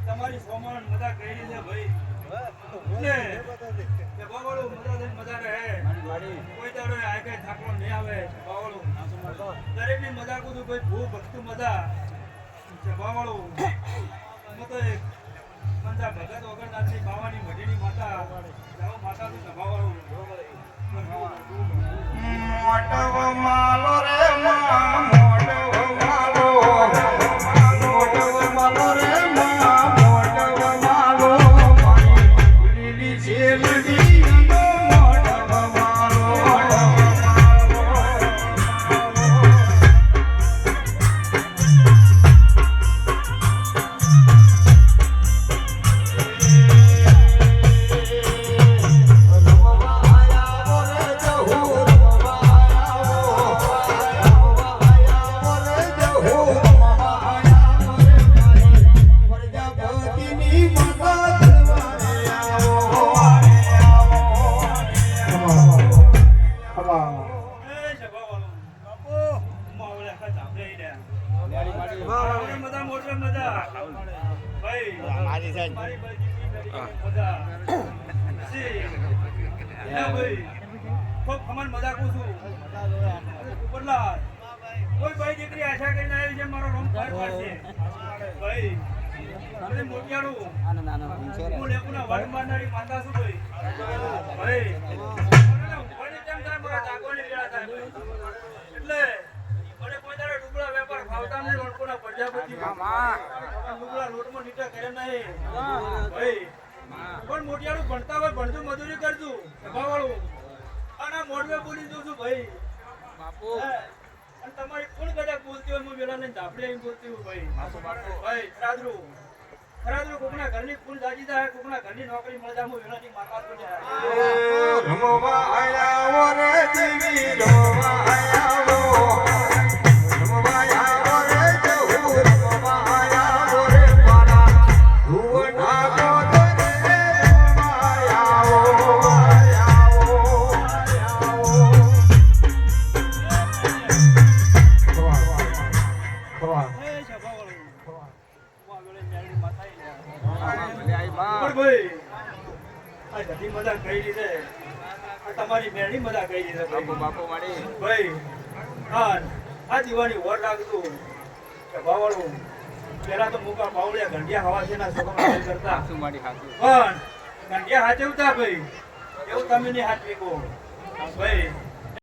તમારી સોમાન મજા કરી છે ભાઈ કે બાવળો મજા રહે કોઈ દાડો આ કઈ થાકલો નહીં આવે બાવળો દરેક ની મજા કું ભાઈ ભૂ ભક્તિ મજા છે બાવળો હું તો એક મંજા ભગત વગરનાથની બાવાની મઢીની માતા જાઓ માતા નું સભાવાળો મોટવ માલો રે માં મોટવ માલો મોટવ માલો રે માં મોટવ માલો લીલી છેલડી મોટવ માલો કોઈ ભાઈ દીકરી આશા કરીને આવી છે મારો રોમ પાર પાડશે ભાઈ અને મોટિયાળું હું લેકુના વડ મારનારી માતા છું ભાઈ ભાઈ મને કેમ થાય મારા જાગવાની વેળા થાય એટલે મને કોઈ તારે ડુબળા વેપાર ખાવતા નહીં લોટકોના પ્રજાપતિ ડુબળા લોટમાં નીટા કરે નહીં ભાઈ પણ મોટિયાળું ભણતા હોય ભણતું મજૂરી કરતું સભાવાળું અને મોડવે બોલી દઉં છું ભાઈ બાપુ અને તમારી કોણ કદાચ બોલતી હોય હું વેલા લઈને ધાપડે એમ બોલતી હોય ભાઈ ભાઈ ખરાદરું કોકના ઘરની ફૂલ દાજી જાય કોકના ઘરની નોકરી મળી જાય હું વેલાની માતા છું રમવા આયા રે દેવી રમવા આયા રમવા આયા રે જહુ રમવા આયા રે પારા ધુવના ગોદરે રમવા આયા મજા કરી લીધે તમારી મેળી મજા કરી લીધે બાપુ મારી ભાઈ આ દીવાની વર લાગતું કે બાવળું પેલા તો મુકા બાવળિયા ગંડિયા હવા છે ના છોકરા કરતા પણ ગંડિયા હાચવતા ભાઈ એવું તમે નહીં હાચવી કહો ભાઈ